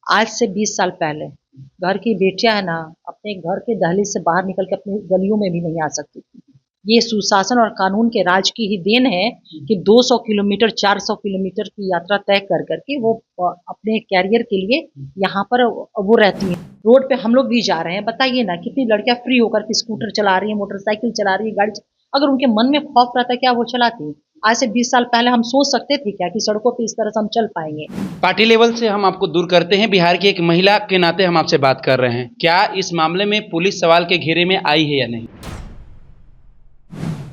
आज से 20 साल पहले घर की बेटियां है ना, अपने घर के दहलीज से बाहर निकल के अपनी गलियों में भी नहीं आ सकती थी। ये सुशासन और कानून के राज की ही देन है कि 200 किलोमीटर 400 किलोमीटर की यात्रा तय कर करके वो अपने कैरियर के लिए यहाँ पर वो रहती हैं। रोड पे हम लोग भी जा रहे हैं, बताइए ना कितनी लड़कियां फ्री होकर के स्कूटर चला रही है, मोटरसाइकिल चला रही है, अगर उनके मन में खौफ रहता क्या वो चलाती? आज से 20 साल पहले हम सोच सकते थे क्या कि सड़कों पे इस तरह से हम चल पाएंगे? पार्टी लेवल से हम आपको दूर करते हैं। बिहार की एक महिला के नाते हम आपसे बात कर रहे हैं, क्या इस मामले में पुलिस सवाल के घेरे में आई है या नहीं।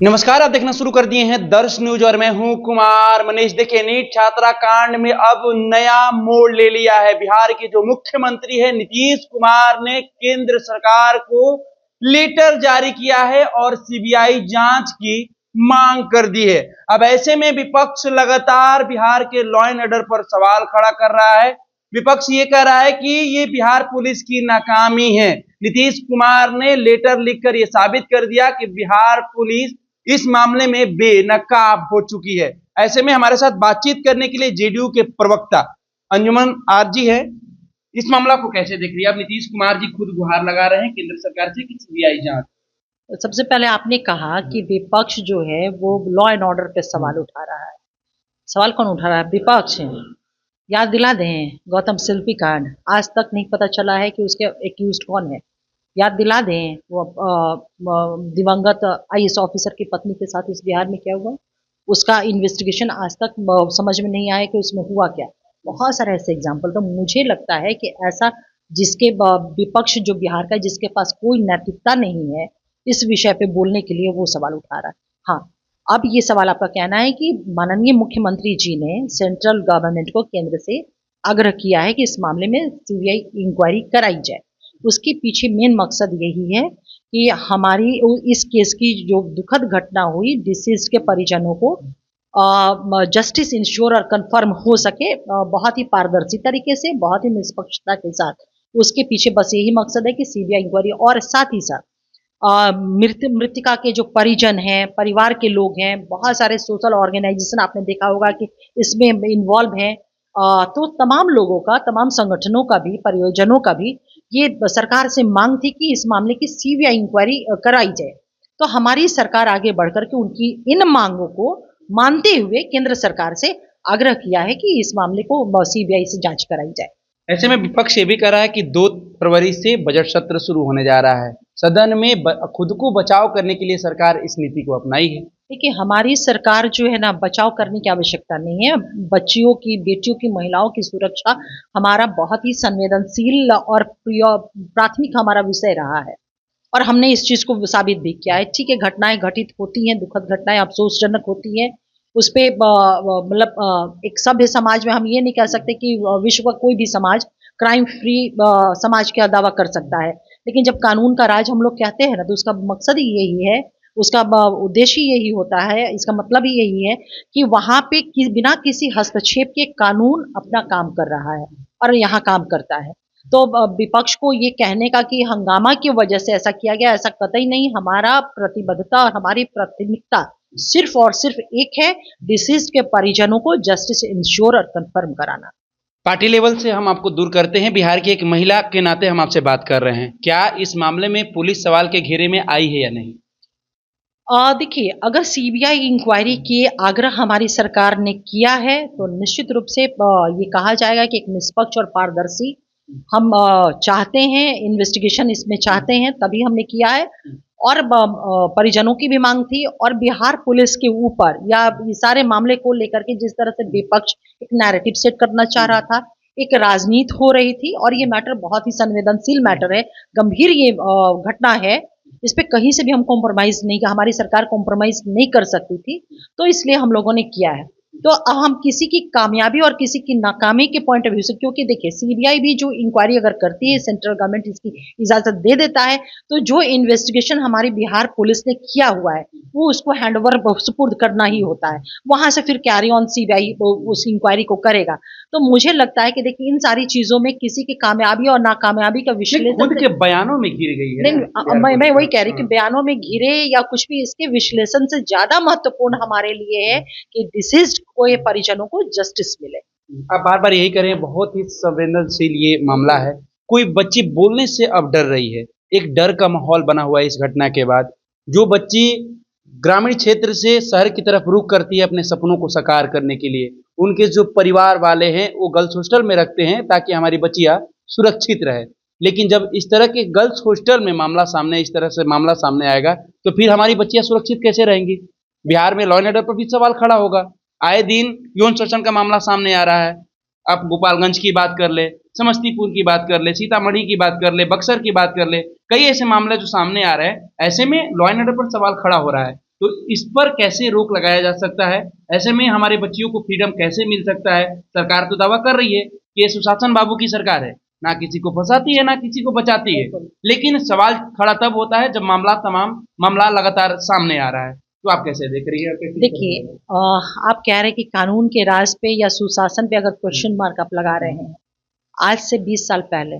नमस्कार, आप देखना शुरू कर दिए हैं दर्श न्यूज और मैं हूं कुमार मनीष। देखिए, नीट छात्रा कांड में अब नया मोड़ ले लिया है। बिहार के जो मुख्यमंत्री है नीतीश कुमार ने केंद्र सरकार को लेटर जारी किया है और सीबीआई जांच की मांग कर दी है। अब ऐसे में विपक्ष लगातार बिहार के लॉ एंड ऑर्डर पर सवाल खड़ा कर रहा है। विपक्ष ये कह रहा है कि ये बिहार पुलिस की नाकामी है। नीतीश कुमार ने लेटर लिखकर यह साबित कर दिया कि बिहार पुलिस इस मामले में बेनकाब हो चुकी है। ऐसे में हमारे साथ बातचीत करने के लिए जेडीयू के प्रवक्ता अंजुमन आरजी है। इस मामला को कैसे देख रही है? अब नीतीश कुमार जी खुद गुहार लगा रहे हैं केंद्र सरकार से कि सीबीआई जांच। सबसे पहले आपने कहा कि विपक्ष जो है वो लॉ एंड ऑर्डर पे सवाल उठा रहा है। सवाल कौन उठा रहा है? विपक्ष है। याद दिला दें गौतम शिल्पी कांड, आज तक नहीं पता चला है कि उसके एक्यूज्ड कौन है। याद दिला दें वो दिवंगत आईएएस ऑफिसर की पत्नी के साथ इस बिहार में क्या हुआ, उसका इन्वेस्टिगेशन आज तक समझ में नहीं आया कि उसमें हुआ क्या। बहुत सारे ऐसे एग्जाम्पल। तो मुझे लगता है कि ऐसा जिसके विपक्ष जो बिहार का, जिसके पास कोई नैतिकता नहीं है इस विषय पे बोलने के लिए, वो सवाल उठा रहा है। हाँ, अब ये सवाल आपका कहना है कि माननीय मुख्यमंत्री जी ने सेंट्रल गवर्नमेंट को केंद्र से आग्रह किया है कि इस मामले में सीबीआई इंक्वायरी कराई जाए। उसके पीछे मेन मकसद यही है कि हमारी इस केस की जो दुखद घटना हुई, डिसीज के परिजनों को जस्टिस इंश्योर और कंफर्म हो सके बहुत ही पारदर्शी तरीके से, बहुत ही निष्पक्षता के साथ। उसके पीछे बस यही मकसद है कि सीबीआई इंक्वायरी, और साथ ही साथ मृतिका के जो परिजन हैं, परिवार के लोग हैं, बहुत सारे सोशल ऑर्गेनाइजेशन आपने देखा होगा कि इसमें इन्वॉल्व हैं। तो तमाम लोगों का, तमाम संगठनों का भी, परियोजनों का भी ये सरकार से मांग थी कि इस मामले की सीबीआई इंक्वायरी कराई जाए। तो हमारी सरकार आगे बढ़कर के उनकी इन मांगों को मानते हुए केंद्र सरकार से आग्रह किया है कि इस मामले को सीबीआई से जांच कराई जाए। ऐसे में विपक्ष ये भी कह रहा है कि 2 फरवरी से बजट सत्र शुरू होने जा रहा है। सदन में खुद को बचाव करने के लिए सरकार इस नीति को अपनाई है। देखिए, हमारी सरकार जो है ना, बचाव करने की आवश्यकता नहीं है। बच्चियों की, बेटियों की, महिलाओं की सुरक्षा हमारा बहुत ही संवेदनशील और प्राथमिक हमारा विषय रहा है, और हमने इस चीज को साबित भी किया है। ठीक है, घटनाएं घटित होती हैं, दुखद घटनाएं अफसोसजनक होती हैं। उस पे मतलब एक सभ्य समाज में हम ये नहीं कह सकते कि विश्व का कोई भी समाज क्राइम फ्री समाज का दावा कर सकता है। लेकिन जब कानून का राज हम लोग कहते हैं ना, तो उसका मकसद ही यही है, उसका उद्देश्य यही होता है, इसका मतलब ही यही है कि वहां पे बिना किसी हस्तक्षेप के कानून अपना काम कर रहा है और यहाँ काम करता है। तो विपक्ष को ये कहने का कि हंगामा की वजह से ऐसा किया गया, ऐसा कतई नहीं। हमारा प्रतिबद्धता और हमारी प्राथमिकता सिर्फ और सिर्फ एक है, डिसीज के परिजनों को जस्टिस इंश्योर और कंफर्म कराना। पार्टी लेवल से हम आपको दूर करते हैं। बिहार की एक महिला के नाते हम आपसे बात कर रहे हैं, क्या इस मामले में पुलिस सवाल के घेरे में आई है या नहीं। देखिए, अगर सीबीआई इंक्वायरी के आग्रह हमारी सरकार ने किया है तो निश्चित रूप से ये कहा जाएगा कि एक निष्पक्ष और पारदर्शी हम चाहते हैं, इन्वेस्टिगेशन इसमें चाहते हैं, तभी हमने किया है। और परिजनों की भी मांग थी, और बिहार पुलिस के ऊपर या ये सारे मामले को लेकर के जिस तरह से विपक्ष एक नैरेटिव सेट करना चाह रहा था, एक राजनीति हो रही थी, और ये मैटर बहुत ही संवेदनशील मैटर है, गंभीर ये घटना है। इस पे कहीं से भी हम कॉम्प्रोमाइज नहीं, हमारी सरकार कॉम्प्रोमाइज नहीं कर सकती थी, तो इसलिए हम लोगों ने किया है। तो अब हम किसी की कामयाबी और किसी की नाकामी के पॉइंट ऑफ व्यू से, क्योंकि देखिए सीबीआई भी जो इंक्वायरी अगर करती है, सेंट्रल गवर्नमेंट इसकी इजाजत दे देता है, तो जो इन्वेस्टिगेशन हमारी बिहार पुलिस ने किया हुआ है वो उसको हैंडओवर सुपुर्द करना ही होता है। वहां से फिर कैरी ऑन सीबीआई उस इंक्वायरी को करेगा। तो मुझे लगता है कि देखिए, इन सारी चीजों में किसी की कामयाबी और नाकामयाबी का विश्लेषण के बयानों में घिर गई है। नहीं, मैं वही कह रही कि बयानों में घिरे या कुछ भी, इसके विश्लेषण से ज्यादा महत्वपूर्ण हमारे लिए है कि डिसीज्ड को, ये परिजनों को जस्टिस मिले। आप बार बार यही कह रहे हैं, बहुत ही संवेदनशील ये मामला है। कोई बच्ची बोलने से अब डर रही है, एक डर का माहौल बना हुआ है इस घटना के बाद। जो बच्ची ग्रामीण क्षेत्र से शहर की तरफ रुख करती है अपने सपनों को साकार करने के लिए, उनके जो परिवार वाले हैं वो गर्ल्स हॉस्टल में रखते हैं ताकि हमारी बच्चियां सुरक्षित रहे। लेकिन जब इस तरह के गर्ल्स हॉस्टल में मामला सामने इस तरह से मामला सामने आएगा तो फिर हमारी बच्चियां सुरक्षित कैसे रहेंगी? बिहार में लॉ एंड ऑर्डर पर भी सवाल खड़ा होगा। आए दिन यौन शोषण का मामला सामने आ रहा है। आप गोपालगंज की बात कर ले, समस्तीपुर की बात कर ले, सीतामढ़ी की बात कर ले, बक्सर की बात कर ले, कई ऐसे मामले जो सामने आ रहे हैं। ऐसे में लॉ एंड ऑर्डर पर सवाल खड़ा हो रहा है, तो इस पर कैसे रोक लगाया जा सकता है? ऐसे में हमारे बच्चियों को फ्रीडम कैसे मिल सकता है? सरकार तो दावा कर रही है कि ये सुशासन बाबू की सरकार है, ना किसी को फंसाती है ना किसी को बचाती है। लेकिन सवाल खड़ा तब होता है जब मामला लगातार सामने आ रहा है। तो आप कैसे देख रही है? देखिए, आप कह रहे हैं कि कानून के राज पे या सुशासन पे अगर क्वेश्चन मार्क आप लगा रहे हैं। आज से 20 साल पहले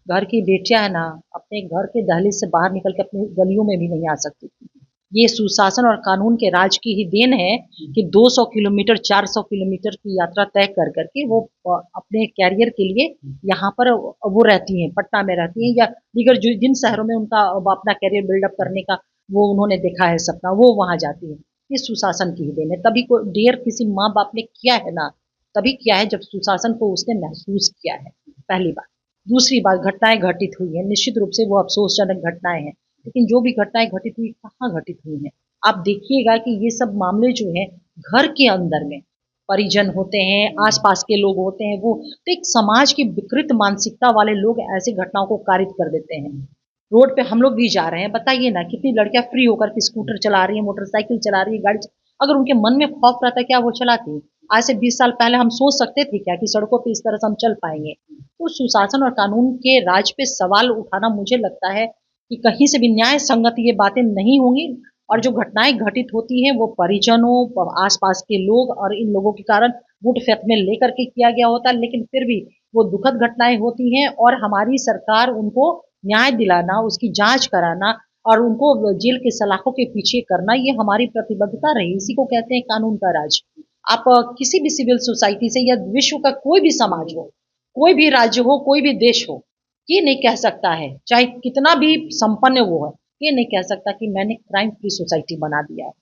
घर की बेटियां है ना, अपने घर के दहलीज से बाहर निकल के अपनी गलियों में भी नहीं आ सकती थी। ये सुशासन और कानून के राज की ही देन है कि 200 किलोमीटर 400 किलोमीटर की यात्रा तय कर करके वो अपने कैरियर के लिए यहाँ पर वो रहती हैं, पटना में रहती हैं या दीगर जिन शहरों में उनका अपना कैरियर बिल्डअप करने का वो उन्होंने देखा है सपना, वो वहाँ जाती है। ये सुशासन की ही देन है। तभी को डेयर किसी माँ बाप ने किया है ना, तभी किया है जब सुशासन को उसने महसूस किया है, पहली बात। दूसरी बात, घटनाएं घटित हुई हैं, निश्चित रूप से वो अफसोसजनक घटनाएं हैं, लेकिन जो भी घटनाएं घटित हुई कहाँ घटित हुई हैं? आप देखिएगा कि ये सब मामले जो हैं घर के अंदर में परिजन होते हैं, आसपास के लोग होते हैं, वो तो एक समाज की विकृत मानसिकता वाले लोग ऐसी घटनाओं को कारित कर देते हैं। रोड पे हम लोग भी जा रहे हैं, बताइए ना कितनी लड़कियां फ्री होकर के स्कूटर चला रही हैं, मोटरसाइकिल चला रही है, अगर उनके मन में खौफ रहता क्या वो चलाती? आज से 20 साल पहले हम सोच सकते थे क्या कि सड़कों पे इस तरह से हम चल पाएंगे? तो सुशासन और कानून के राज पे सवाल उठाना, मुझे लगता है कि कहीं से भी न्याय संगत ये बातें नहीं होंगी। और जो घटनाएं घटित होती हैं वो परिजनों, आसपास के लोग और इन लोगों के कारण गुट फेथ में लेकर के किया गया होता है, लेकिन फिर भी वो दुखद घटनाएं होती हैं और हमारी सरकार उनको न्याय दिलाना, उसकी जांच कराना और उनको जेल के सलाखों के पीछे करना, ये हमारी प्रतिबद्धता रही। इसी को कहते हैं कानून का राज। आप किसी भी सिविल सोसाइटी से या विश्व का कोई भी समाज हो, कोई भी राज्य हो, कोई भी देश हो, ये नहीं कह सकता है, चाहे कितना भी संपन्न वो है, ये नहीं कह सकता कि मैंने क्राइम फ्री सोसाइटी बना दिया है।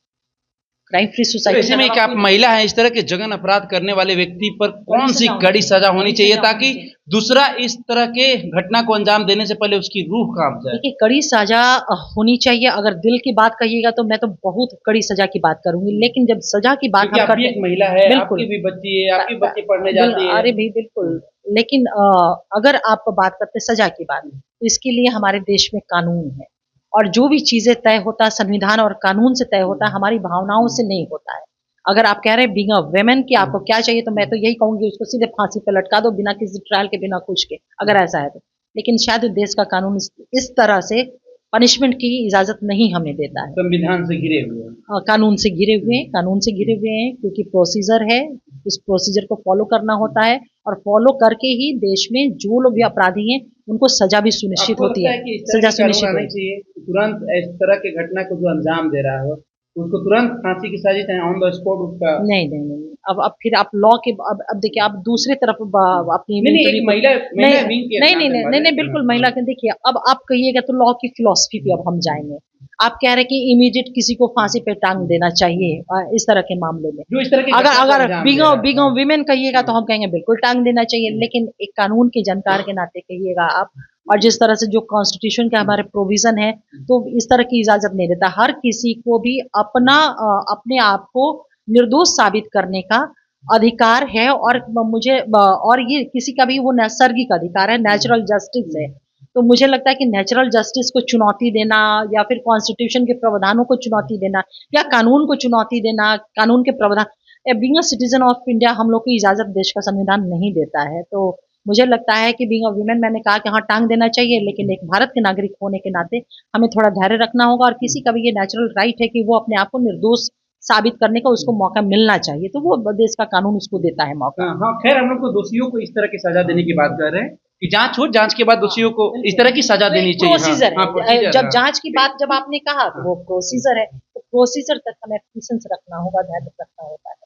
क्राइम फ्री तो सोसाइटी ऐसे में क्या आप महिला हैं, इस तरह के जघन्य अपराध करने वाले व्यक्ति पर कौन सी कड़ी सजा होनी चाहिए ताकि दूसरा इस तरह के घटना को अंजाम देने से पहले उसकी रूह कांप जाए? देखिए, कड़ी सजा होनी चाहिए। अगर दिल की बात कहिएगा तो मैं तो बहुत कड़ी सजा की बात करूंगी, लेकिन जब सजा की बात हम करते हैं, एक महिला है, बिल्कुल, आपकी भी बच्ची है, आपकी बच्ची पढ़ने जाती है। अरे भाई बिल्कुल, लेकिन अगर आप बात करते सजा की बात, तो इसके लिए हमारे देश में कानून है और जो भी चीजें तय होता है संविधान और कानून से तय होता है, हमारी भावनाओं से नहीं होता है। अगर आप कह रहे हैं बीइंग अ वेमेन कि आपको क्या चाहिए, तो मैं तो यही कहूंगी उसको सीधे फांसी पे लटका दो बिना किसी ट्रायल के, बिना कुछ के, अगर ऐसा है तो। लेकिन शायद देश का कानून इस तरह से पनिशमेंट की इजाजत नहीं हमें देता है। संविधान से घिरे हुए हैं। कानून से घिरे हुए हैं, कानून से घिरे हुए हैं, क्योंकि प्रोसीजर है, उस प्रोसीजर को फॉलो करना होता है और फॉलो करके ही देश में जो लोग भी अपराधी हैं उनको सजा भी सुनिश्चित होती है, सजा सुनिश्चित होती चाहिए। तुरंत इस तरह के घटना को जो अंजाम दे रहा हो उसको तुरंत फांसी की सजा चाहे ऑन द स्पॉट उसका। नहीं। अब फिर आप लॉ के अब देखिए, आप दूसरे तरफ अपनी महिला नहीं, बिल्कुल महिला के देखिए, अब आप कहिएगा तो लॉ की फिलॉसफी पे अब हम जाएंगे। आप कह रहे हैं कि इमीडिएट किसी को फांसी पे टांग देना चाहिए इस तरह के मामले में। जो इस तरह के अगर बिग विमेन कहिएगा तो हम कहेंगे बिल्कुल टांग देना चाहिए, लेकिन एक कानून के जानकार के नाते कहिएगा आप, और जिस तरह से जो कॉन्स्टिट्यूशन के हमारे प्रोविजन है, तो इस तरह की इजाजत नहीं देता। हर किसी को भी अपने आप को निर्दोष साबित करने का अधिकार है और ये किसी का भी वो नैसर्गिक अधिकार है, नेचुरल जस्टिस है। तो मुझे लगता है कि नेचुरल जस्टिस को चुनौती देना या फिर कॉन्स्टिट्यूशन के प्रावधानों को चुनौती देना या कानून को चुनौती देना, कानून के प्रावधान, being a citizen of India हम लोग की इजाजत देश का संविधान नहीं देता है। तो मुझे लगता है कि बीइंग अ वुमेन, मैंने कहा कि हाँ टांग देना चाहिए, लेकिन एक भारत के नागरिक होने के नाते हमें थोड़ा धैर्य रखना होगा और किसी का भी ये नेचुरल राइट है कि वो अपने आप को निर्दोष साबित करने का उसको मौका मिलना चाहिए, तो वो देश का कानून उसको देता है मौका। हाँ, खैर हम लोग तो दोषियों को इस तरह की सजा देने की बात कर रहे हैं कि जांच हो, जांच के बाद दोषियों को इस तरह की सजा देनी चाहिए। प्रोसीजर है, जब जांच की बात जब आपने कहा तो वो प्रोसीजर है, तो प्रोसीजर तक हमें पेशेंस रखना होगा, धैर्य रखना होता है।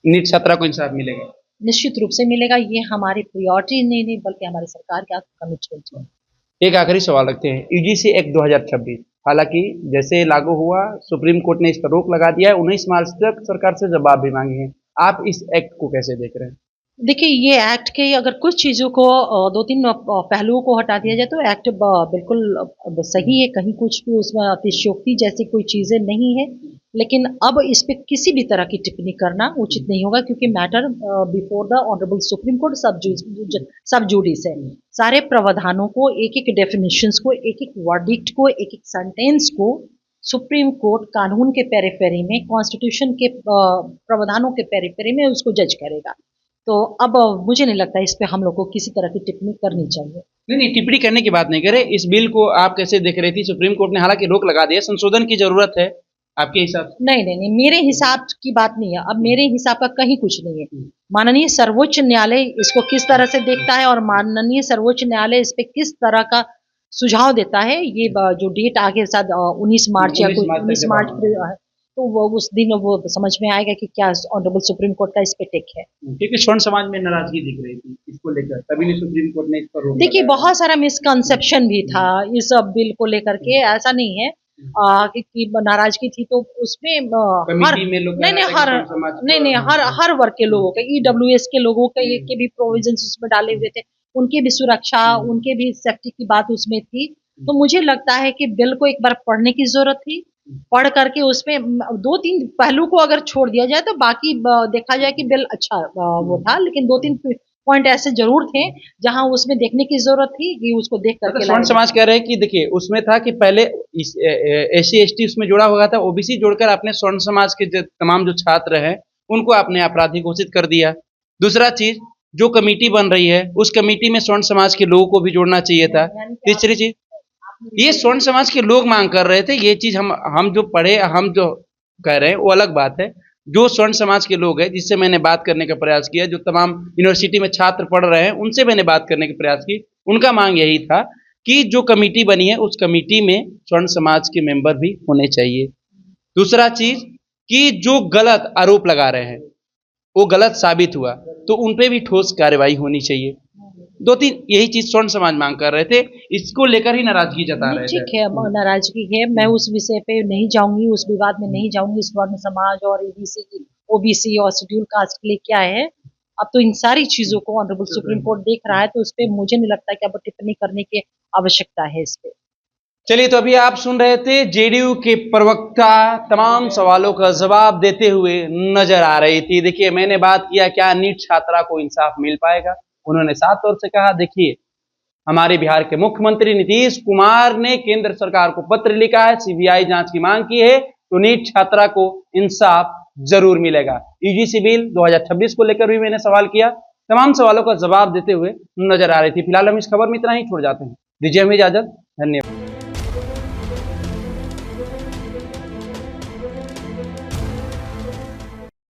नीट छात्रा को इंसाफ मिलेगा। निश्चित रूप से मिलेगा। ये हमारी प्रायोरिटी नहीं बल्कि हमारी सरकार का कमिटमेंट है। एक आखिरी सवाल रखते हैं, यूजीसी एक्ट 2026 हालांकि जैसे लागू हुआ सुप्रीम कोर्ट ने इस पर रोक लगा दिया है, 19 मार्च तक सरकार से जवाब भी मांगे हैं। आप इस एक्ट को कैसे देख रहे हैं? देखिए, ये एक्ट के अगर कुछ चीज़ों को 2-3 पहलुओं को हटा दिया जाए तो एक्ट बिल्कुल सही है, कहीं कुछ भी उसमें अतिशयोक्ति जैसी कोई चीज़ें नहीं है। लेकिन अब इस पे किसी भी तरह की टिप्पणी करना उचित नहीं होगा क्योंकि matter before the honourable supreme court सब जुडिस है। सारे प्रावधानों को, एक-एक डेफिनिशंस को, एक-एक वर्डिक्ट को, एक-एक सेंटेंस को सुप्रीम कोर्ट कानून के पेरिफेरी में, कॉन्स्टिट्यूशन के प्रावधानों के पेरिफेरी में उसको जज करेगा। तो अब मुझे नहीं लगता इस पे हम लोग को किसी तरह की टिप्पणी करनी चाहिए। नहीं, टिप्पणी करने की बात नहीं करे। इस बिल को आप कैसे देख रही थी? सुप्रीम कोर्ट ने हालांकि रोक लगा दिया, संशोधन की जरूरत है आपके हिसाब से? नहीं, मेरे हिसाब की बात नहीं है। अब मेरे हिसाब का कहीं कुछ नहीं है। माननीय सर्वोच्च न्यायालय इसको किस तरह से देखता है और माननीय सर्वोच्च न्यायालय इस पे किस तरह का सुझाव देता है, ये जो डेट आगे शायद 19 मार्च या 19 मार्च तो वो उस दिन वो समझ में आएगा कि क्या ऑनरेबल सुप्रीम कोर्ट का इस पे टेक है। क्योंकि स्वर्ण समाज में नाराजगी दिख रही थी इसको लेकर, तभी सुप्रीम कोर्ट ने इस पर रोक देखिए, लगाया। बहुत सारा मिसकंसेप्शन भी था इस बिल को लेकर के। ऐसा नहीं है कि नाराजगी थी तो उसमें हर में लोग हर वर्ग के लोगों के, ईडब्ल्यूएस के लोगों के भी प्रोविजंस उसमें डाले हुए थे। उनकी भी सुरक्षा, उनके भी सेफ्टी की बात उसमें थी। तो मुझे लगता है कि बिल को एक बार पढ़ने की जरूरत थी। पढ़ करके उसमें 2-3 पहलू को अगर छोड़ दिया जाए तो बाकी देखा जाए कि बिल अच्छा वो था, लेकिन 2-3 पॉइंट ऐसे जरूर थे जहां उसमें देखने की जरूरत थी कि उसको देख करके स्वर्ण समाज कह रहे हैं कि देखिए उसमें था कि पहले एससी एसटी उसमें जोड़ा हुआ था, ओबीसी जोड़कर आपने स्वर्ण समाज के तमाम जो छात्र हैं उनको आपने अपराधी घोषित कर दिया। दूसरा चीज, जो कमेटी बन रही है उस कमेटी में स्वर्ण समाज के लोगों को भी जोड़ना चाहिए था। तीसरी चीज, ये स्वर्ण समाज के लोग मांग कर रहे थे, ये चीज हम जो पढ़े, हम जो कह रहे हैं वो अलग बात है। जो स्वर्ण समाज के लोग हैं जिससे मैंने बात करने का प्रयास किया, जो तमाम यूनिवर्सिटी में छात्र पढ़ रहे हैं उनसे मैंने बात करने का प्रयास की, उनका मांग यही था कि जो कमेटी बनी है उस कमेटी में स्वर्ण समाज के मेंबर भी होने चाहिए। दूसरा चीज कि जो गलत आरोप लगा रहे हैं वो गलत साबित हुआ तो उन पे भी ठोस कार्रवाई होनी चाहिए। 2-3 यही चीज स्वर्ण समाज मांग कर रहे थे, इसको लेकर ही नाराजगी जता रहे थे। ठीक है, नाराजगी है, मैं उस विषय पे नहीं जाऊंगी, उस विवाद में नहीं जाऊंगी। स्वर्ण समाज और ओबीसी और शेड्यूल कास्ट के लिए क्या है, अब तो इन सारी चीजों को ऑनरेबल सुप्रीम कोर्ट देख रहा है, तो उस पर मुझे नहीं लगता कि अब टिप्पणी करने की आवश्यकता है इस पे। चलिए, तो अभी आप सुन रहे थे जेडीयू के प्रवक्ता तमाम सवालों का जवाब देते हुए नजर आ रही थी। देखिए, मैंने बात किया क्या नीट छात्रा को इंसाफ मिल पाएगा, उन्होंने साफ तौर से कहा देखिए हमारे बिहार के मुख्यमंत्री नीतीश कुमार ने केंद्र सरकार को पत्र लिखा है, सीबीआई जांच की मांग की है, तो नीट छात्रा को इंसाफ जरूर मिलेगा। यूजीसी बिल 2026 को लेकर भी मैंने सवाल किया, तमाम सवालों का जवाब देते हुए नजर आ रही थी। फिलहाल हम इस खबर में इतना ही छोड़ जाते हैं, दीजिए हमें इजाजत, धन्यवाद।